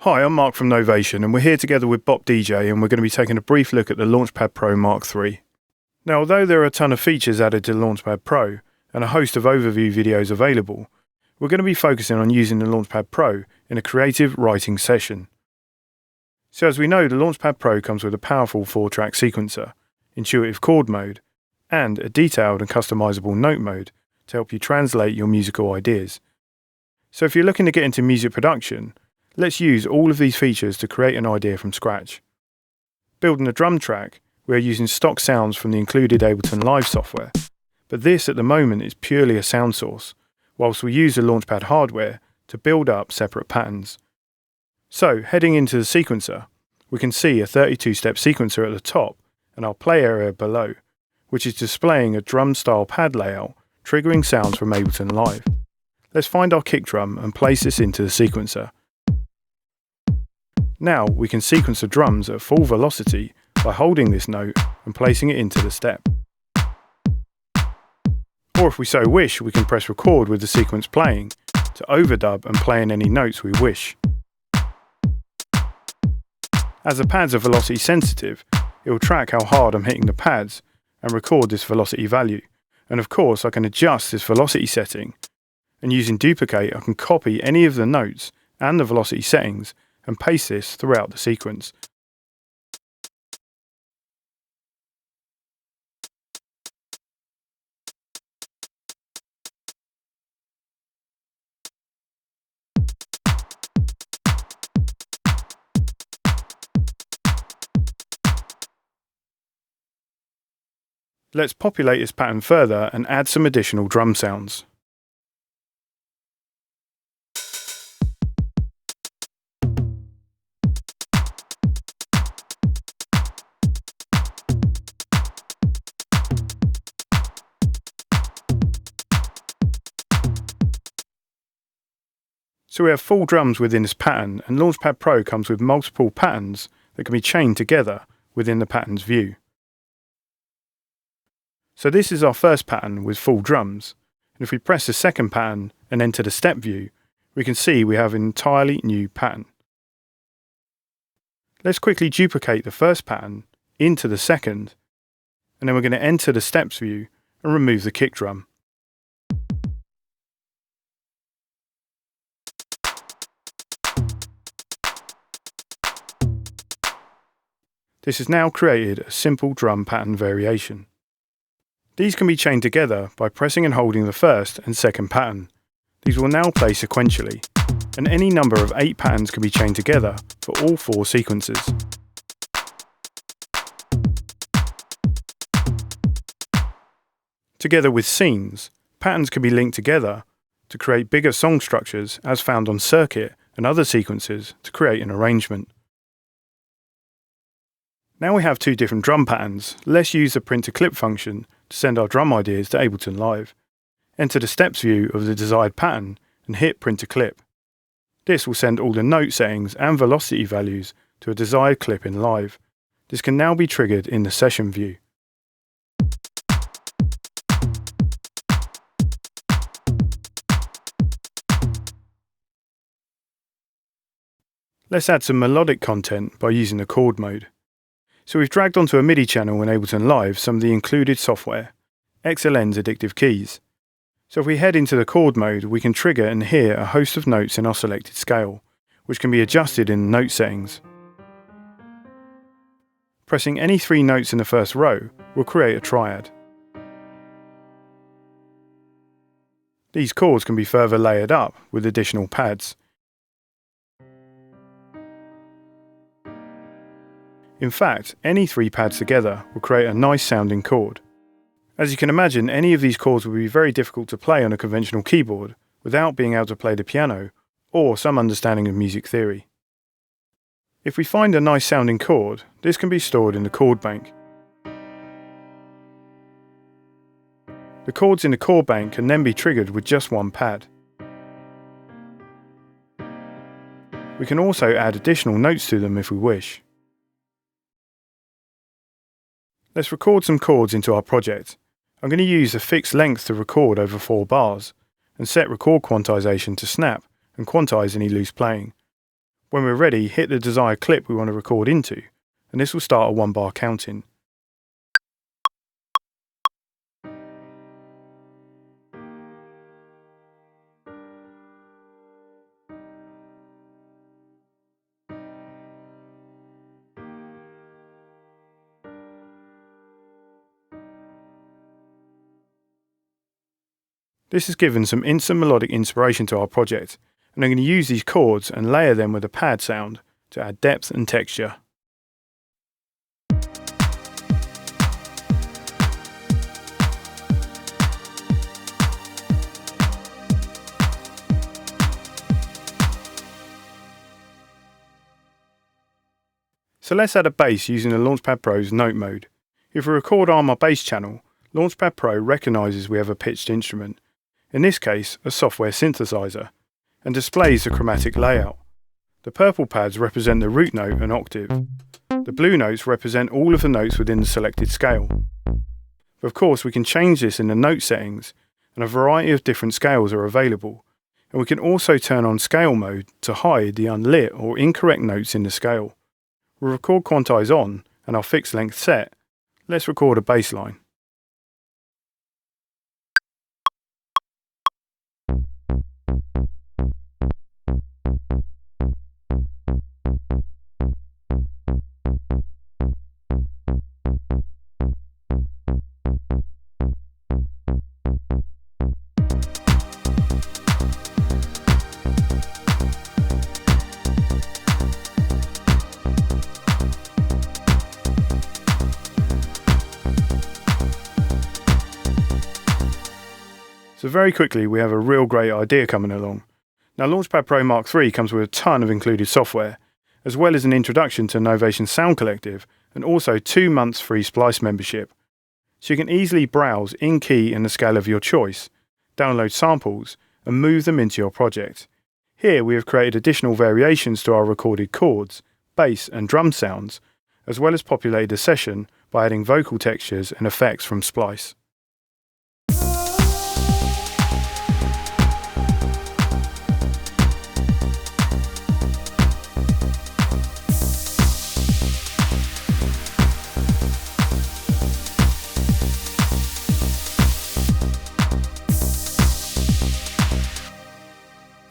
Hi, I'm Mark from Novation, and we're here together with Bop DJ, and we're going to be taking a brief look at the Launchpad Pro Mark III. Now, although there are a ton of features added to the Launchpad Pro and a host of overview videos available, we're going to be focusing on using the Launchpad Pro in a creative writing session. So as we know, the Launchpad Pro comes with a powerful 4-track sequencer, intuitive chord mode, and a detailed and customizable note mode to help you translate your musical ideas. So if you're looking to get into music production, let's use all of these features to create an idea from scratch. Building a drum track, we are using stock sounds from the included Ableton Live software, but this at the moment is purely a sound source, whilst we use the Launchpad hardware to build up separate patterns. So heading into the sequencer, we can see a 32-step sequencer at the top and our play area below, which is displaying a drum-style pad layout, triggering sounds from Ableton Live. Let's find our kick drum and place this into the sequencer. Now we can sequence the drums at full velocity by holding this note and placing it into the step. Or if we so wish, we can press record with the sequence playing to overdub and play in any notes we wish. As the pads are velocity sensitive, it will track how hard I'm hitting the pads and record this velocity value. And of course I can adjust this velocity setting, and using duplicate I can copy any of the notes and the velocity settings and paste this throughout the sequence. Let's populate this pattern further and add some additional drum sounds. So we have full drums within this pattern, and Launchpad Pro comes with multiple patterns that can be chained together within the pattern's view. So this is our first pattern with full drums, and if we press the second pattern and enter the step view, we can see we have an entirely new pattern. Let's quickly duplicate the first pattern into the second, and then we're going to enter the steps view and remove the kick drum. This has now created a simple drum pattern variation. These can be chained together by pressing and holding the first and second pattern. These will now play sequentially, and any number of 8 patterns can be chained together for all 4 sequences. Together with scenes, patterns can be linked together to create bigger song structures as found on circuit and other sequences to create an arrangement. Now we have 2 different drum patterns, let's use the print to clip function to send our drum ideas to Ableton Live. Enter the steps view of the desired pattern and hit print to clip. This will send all the note settings and velocity values to a desired clip in Live. This can now be triggered in the session view. Let's add some melodic content by using the chord mode. So we've dragged onto a MIDI channel in Ableton Live some of the included software, XLN's Addictive Keys. So if we head into the chord mode, we can trigger and hear a host of notes in our selected scale, which can be adjusted in the note settings. Pressing any 3 notes in the first row will create a triad. These chords can be further layered up with additional pads. In fact, any 3 pads together will create a nice sounding chord. As you can imagine, any of these chords will be very difficult to play on a conventional keyboard without being able to play the piano or some understanding of music theory. If we find a nice sounding chord, this can be stored in the chord bank. The chords in the chord bank can then be triggered with just 1 pad. We can also add additional notes to them if we wish. Let's record some chords into our project. I'm going to use a fixed length to record over 4 bars, and set record quantization to snap and quantize any loose playing. When we're ready, hit the desired clip we want to record into, and this will start a 1-bar counting. This has given some instant melodic inspiration to our project, and I'm going to use these chords and layer them with a pad sound to add depth and texture. So let's add a bass using the Launchpad Pro's note mode. If we record on our bass channel, Launchpad Pro recognises we have a pitched instrument, in this case a software synthesizer, and displays the chromatic layout. The purple pads represent the root note and octave. The blue notes represent all of the notes within the selected scale. But of course we can change this in the note settings, and a variety of different scales are available, and we can also turn on scale mode to hide the unlit or incorrect notes in the scale. We'll record quantize on and our fixed length set. Let's record a bass line. So very quickly we have a real great idea coming along. Now Launchpad Pro Mark III comes with a ton of included software, as well as an introduction to Novation Sound Collective and also 2 months free Splice membership. So you can easily browse in key in the scale of your choice, download samples and move them into your project. Here we have created additional variations to our recorded chords, bass and drum sounds, as well as populated the session by adding vocal textures and effects from Splice.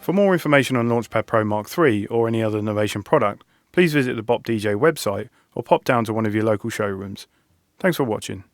For more information on Launchpad Pro Mark III or any other Novation product, please visit the Bop DJ website or pop down to one of your local showrooms. Thanks for watching.